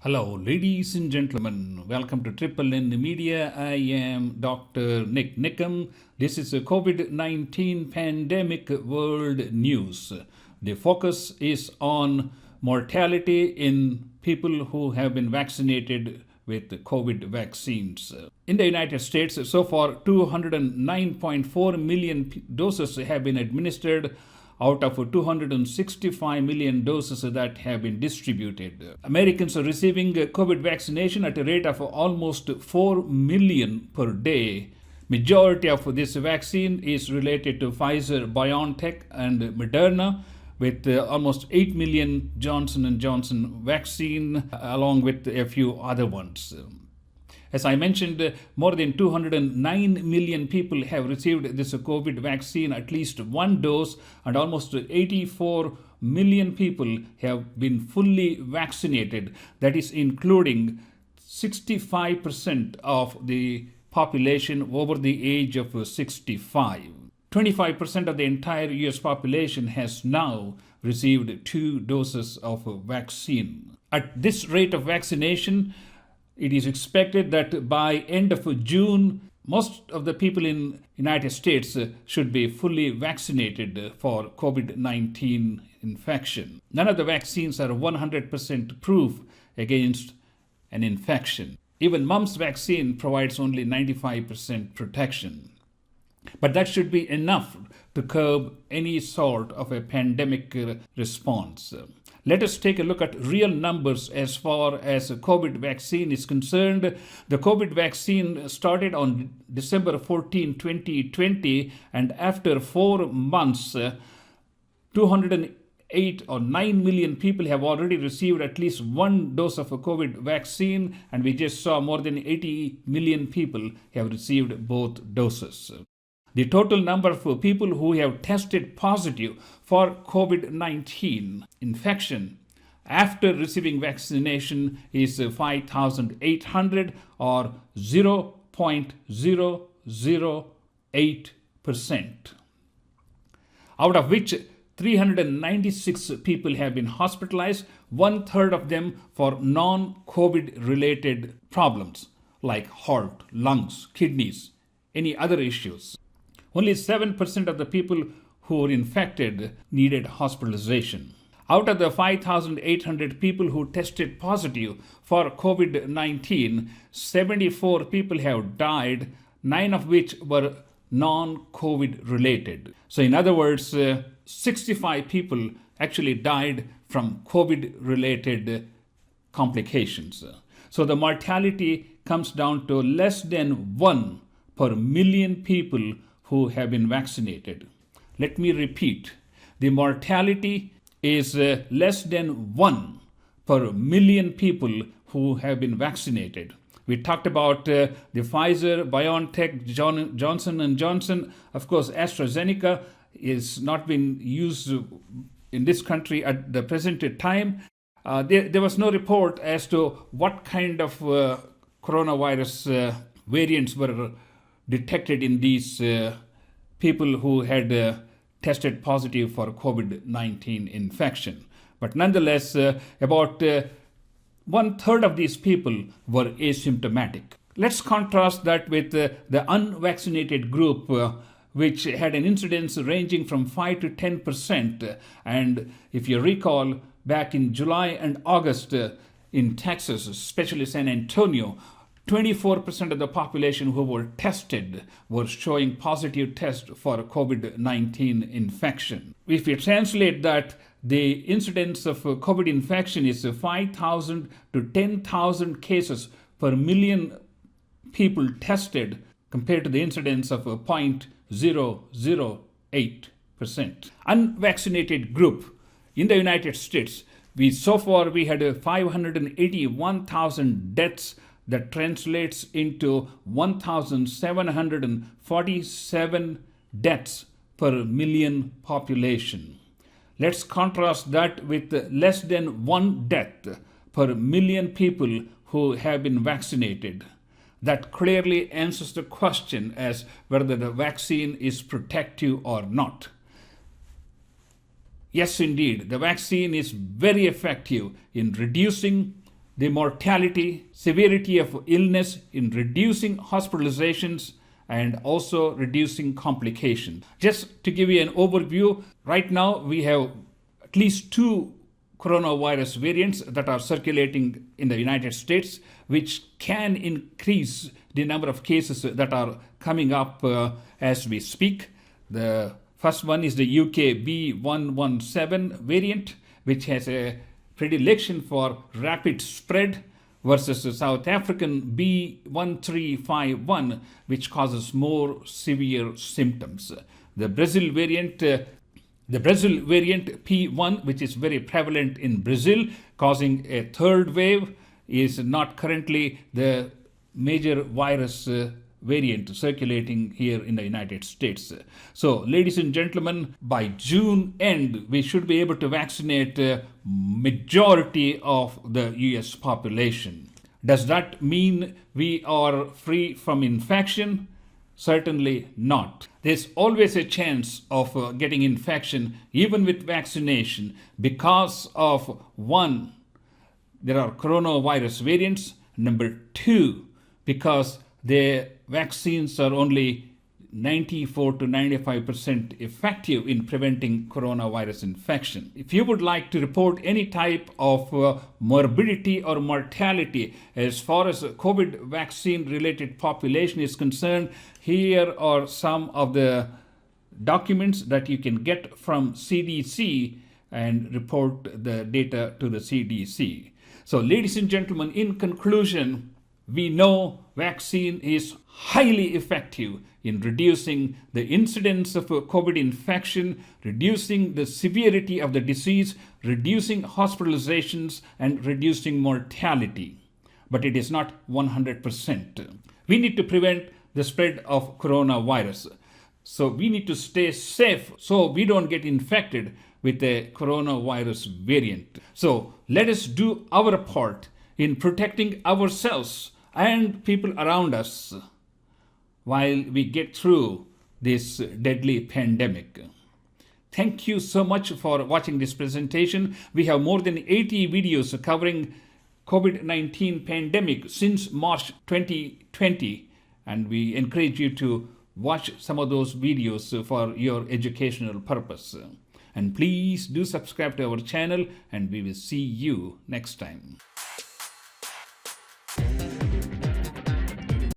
Hello, ladies and gentlemen. Welcome to Triple N Media. I am Dr. NIK NIKAM. This is a COVID-19 pandemic world news. The focus is on mortality in people who have been vaccinated with COVID vaccines. In the United States, so far 209.4 million doses have been administered out of 265 million doses that have been distributed. Americans are receiving COVID vaccination at a rate of almost 4 million per day. Majority of this vaccine is related to Pfizer, BioNTech, and Moderna, with almost 8 million Johnson & Johnson vaccine, along with a few other ones. As I mentioned, more than 209 million people have received this COVID vaccine, at least one dose, and almost 84 million people have been fully vaccinated. That is including 65% of the population over the age of 65. 25% of the entire US population has now received 2 doses of vaccine. At this rate of vaccination, it is expected that by end of June, most of the people in United States should be fully vaccinated for COVID-19 infection. None of the vaccines are 100% proof against an infection. Even mumps vaccine provides only 95% protection. But that should be enough to curb any sort of a pandemic response. Let us take a look at real numbers as far as COVID vaccine is concerned. The COVID vaccine started on December 14, 2020, and after 4 months, 208 or 9 million people have already received at least one dose of a COVID vaccine, and we just saw more than 80 million people have received both doses. The total number of people who have tested positive for COVID-19 infection after receiving vaccination is 5,800 or 0.008%, out of which 396 people have been hospitalized, 1/3 of them for non-COVID related problems like heart, lungs, kidneys, any other issues. Only 7% of the people who were infected needed hospitalization. Out of the 5,800 people who tested positive for COVID-19, 74 people have died, 9 of which were non-COVID related. So in other words, 65 people actually died from COVID related complications. So the mortality comes down to less than 1 per million people who have been vaccinated. Let me repeat, the mortality is less than 1 per million people who have been vaccinated. We talked about the Pfizer, BioNTech, Johnson & Johnson. Of course, AstraZeneca is not being used in this country at the present time. There was no report as to what kind of coronavirus variants were detected in these people who had tested positive for COVID-19 infection. But nonetheless, about 1/3 of these people were asymptomatic. Let's contrast that with the unvaccinated group, which had an incidence ranging from 5 to 10%. And if you recall, back in July and August in Texas, especially San Antonio, 24% of the population who were tested were showing positive test for COVID-19 infection. If you translate that, the incidence of COVID infection is 5,000 to 10,000 cases per million people tested, compared to the incidence of 0.008%. Unvaccinated group in the United States, we had 581,000 deaths. That translates into 1,747 deaths per million population. Let's contrast that with less than 1 death per million people who have been vaccinated. That clearly answers the question as whether the vaccine is protective or not. Yes, indeed, the vaccine is very effective in reducing the mortality, severity of illness, in reducing hospitalizations, and also reducing complications. Just to give you an overview, right now we have at least two coronavirus variants that are circulating in the United States, which can increase the number of cases that are coming up as we speak. The first one is the UK B117 variant, which has a predilection for rapid spread, versus the South African B1351, which causes more severe symptoms. The Brazil variant P1, which is very prevalent in Brazil, causing a third wave, is not currently the major virus variant circulating here in the United States. So, ladies and gentlemen, by June end, we should be able to vaccinate majority of the US population. Does that mean we are free from infection? Certainly not. There's always a chance of getting infection even with vaccination because of one, there are coronavirus variants. Number two, because the vaccines are only 94 to 95% effective in preventing coronavirus infection. If you would like to report any type of morbidity or mortality as far as COVID vaccine related population is concerned, here are some of the documents that you can get from CDC and report the data to the CDC. So, ladies and gentlemen, in conclusion, we know vaccine is highly effective in reducing the incidence of COVID infection, reducing the severity of the disease, reducing hospitalizations, and reducing mortality. But it is not 100%. We need to prevent the spread of coronavirus. So we need to stay safe so we don't get infected with a coronavirus variant. So let us do our part in protecting ourselves and people around us while we get through this deadly pandemic. Thank you so much for watching this presentation. We have more than 80 videos covering COVID-19 pandemic since March 2020, and we encourage you to watch some of those videos for your educational purpose. And please do subscribe to our channel, and we will see you next time.